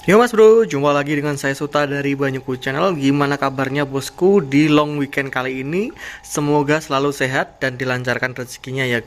Yo Mas Bro, jumpa lagi dengan saya Suta dari Banyuku Channel. Gimana kabarnya bosku di long weekend kali ini? Semoga selalu sehat dan dilancarkan rezekinya ya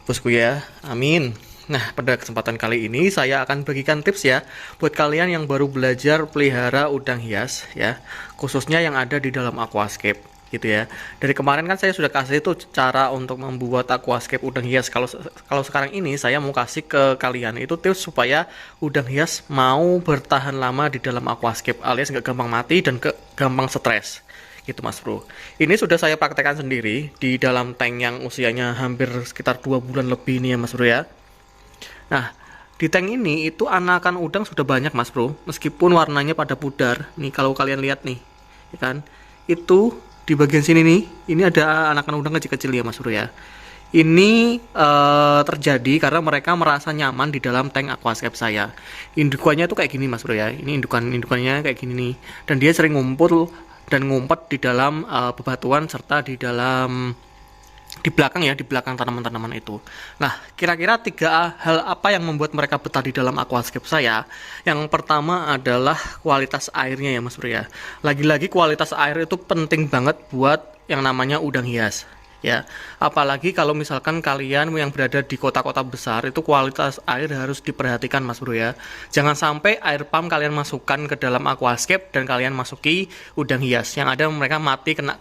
bosku ya. Amin. Nah, pada kesempatan kali ini saya akan bagikan tips ya buat kalian yang baru belajar pelihara udang hias ya, khususnya yang ada di dalam aquascape gitu ya. Dari kemarin kan saya sudah kasih tuh cara untuk membuat aquascape udang hias. Kalau sekarang ini saya mau kasih ke kalian itu tips supaya udang hias mau bertahan lama di dalam aquascape alias nggak gampang mati dan gampang stres gitu Mas Bro. Ini sudah saya praktekkan sendiri di dalam tank yang usianya hampir sekitar 2 bulan lebih nih ya Mas Bro ya. Nah, di tank ini itu anakan udang sudah banyak Mas Bro, meskipun warnanya pada pudar. Nih kalau kalian lihat nih, ya kan? Itu di bagian sini nih, ini ada anakan udang kecil-kecil ya Mas Bro ya. Ini terjadi karena mereka merasa nyaman di dalam tank aquascape saya. Indukannya tuh kayak gini Mas Bro ya. Ini indukannya kayak gini nih. Dan dia sering ngumpul dan ngumpet di dalam bebatuan serta di belakang ya, di belakang tanaman-tanaman itu. Nah, kira-kira 3 hal apa yang membuat mereka betah di dalam aquascape saya? Yang pertama adalah kualitas airnya ya Mas Bro ya. Lagi-lagi kualitas air itu penting banget buat yang namanya udang hias ya. Apalagi kalau misalkan kalian yang berada di kota-kota besar, itu kualitas air harus diperhatikan Mas Bro ya. Jangan sampai air pump kalian masukkan ke dalam aquascape dan kalian masuki udang hias, yang ada mereka mati kena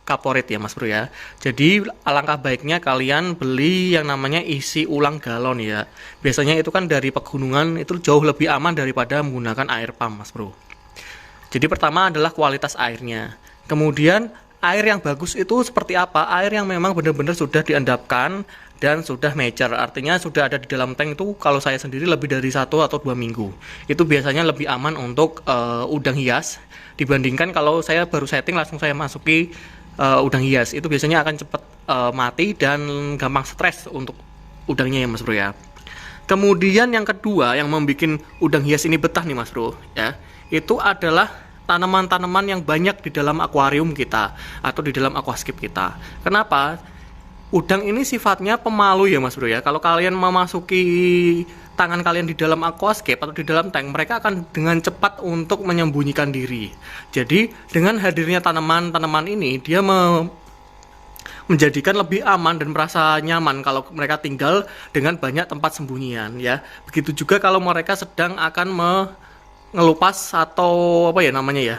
kaporit ya Mas Bro ya. Jadi alangkah baiknya kalian beli yang namanya isi ulang galon ya. Biasanya itu kan dari pegunungan, itu jauh lebih aman daripada menggunakan air pump Mas Bro. Jadi pertama adalah kualitas airnya. Kemudian air yang bagus itu seperti apa? Air yang memang benar-benar sudah diendapkan dan sudah mature, artinya sudah ada di dalam tank itu. Kalau saya sendiri lebih dari 1 atau 2 minggu, itu biasanya lebih aman untuk udang hias dibandingkan kalau saya baru setting langsung saya masuki udang hias. Itu biasanya akan cepat mati dan gampang stres untuk udangnya ya Mas Bro ya. Kemudian yang kedua yang membuat udang hias ini betah nih Mas Bro ya, itu adalah tanaman-tanaman yang banyak di dalam akuarium kita atau di dalam aquascape kita. Kenapa? Udang ini sifatnya pemalu ya Mas Bro ya. Kalau kalian memasuki tangan kalian di dalam aquascape atau di dalam tank, mereka akan dengan cepat untuk menyembunyikan diri. Jadi dengan hadirnya tanaman-tanaman ini, dia menjadikan lebih aman dan merasa nyaman kalau mereka tinggal dengan banyak tempat sembunyian ya. Begitu juga kalau mereka sedang akan ngelupas atau apa ya namanya ya,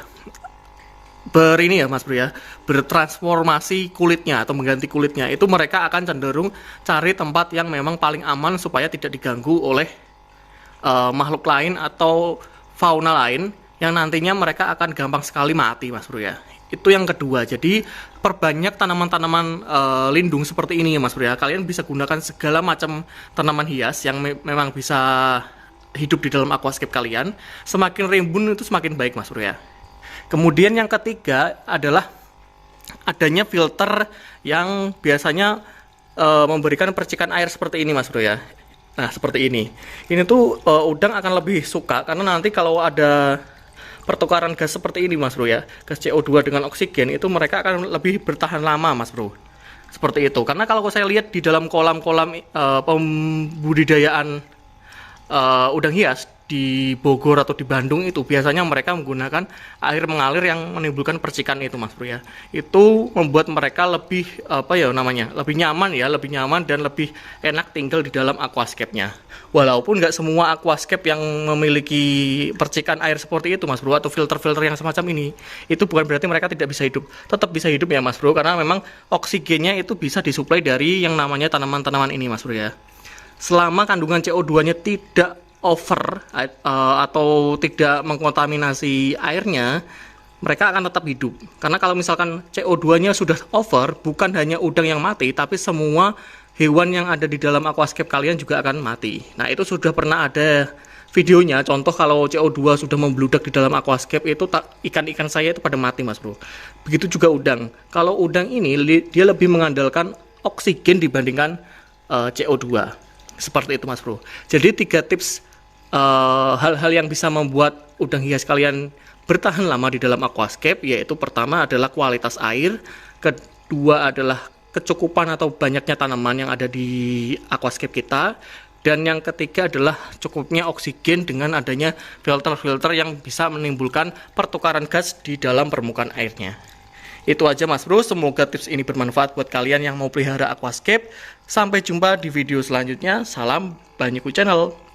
ini ya Mas Bro ya, bertransformasi kulitnya atau mengganti kulitnya, itu mereka akan cenderung cari tempat yang memang paling aman supaya tidak diganggu oleh makhluk lain atau fauna lain yang nantinya mereka akan gampang sekali mati Mas Bro ya. Itu yang kedua. Jadi perbanyak tanaman-tanaman lindung seperti ini ya Mas Bro ya. Kalian bisa gunakan segala macam tanaman hias yang memang bisa hidup di dalam aquascape kalian. Semakin rimbun itu semakin baik Mas Bro ya. Kemudian yang ketiga adalah adanya filter yang biasanya memberikan percikan air seperti ini Mas Bro ya. Nah seperti ini. Ini tuh udang akan lebih suka karena nanti kalau ada pertukaran gas seperti ini Mas Bro ya, gas CO2 dengan oksigen, itu mereka akan lebih bertahan lama Mas Bro. Seperti itu. Karena kalau saya lihat di dalam kolam-kolam pembudidayaan udang hias di Bogor atau di Bandung, itu biasanya mereka menggunakan air mengalir yang menimbulkan percikan itu Mas Bro ya. Itu membuat mereka lebih apa ya namanya, lebih nyaman ya, lebih nyaman dan lebih enak tinggal di dalam aquascape-nya. Walaupun nggak semua aquascape yang memiliki percikan air seperti itu Mas Bro, atau filter-filter yang semacam ini, itu bukan berarti mereka tidak bisa hidup. Tetap bisa hidup ya Mas Bro, karena memang oksigennya itu bisa disuplai dari yang namanya tanaman-tanaman ini Mas Bro ya. Selama kandungan CO2-nya tidak over atau tidak mengkontaminasi airnya, mereka akan tetap hidup. Karena kalau misalkan CO2-nya sudah over, bukan hanya udang yang mati, tapi semua hewan yang ada di dalam aquascape kalian juga akan mati. Nah, itu sudah pernah ada videonya. Contoh kalau CO2 sudah membludak di dalam aquascape, itu ikan-ikan saya itu pada mati Mas Bro. Begitu juga udang. Kalau udang ini dia lebih mengandalkan oksigen dibandingkan CO2. Seperti itu Mas Bro. Jadi 3 tips hal-hal yang bisa membuat udang hias kalian bertahan lama di dalam aquascape, yaitu pertama adalah kualitas air, kedua adalah kecukupan atau banyaknya tanaman yang ada di aquascape kita, Dan yang ketiga adalah cukupnya oksigen dengan adanya filter-filter yang bisa menimbulkan pertukaran gas di dalam permukaan airnya. Itu aja Mas Bro, semoga tips ini bermanfaat buat kalian yang mau pelihara aquascape. Sampai jumpa di video selanjutnya. Salam Banyuku Channel.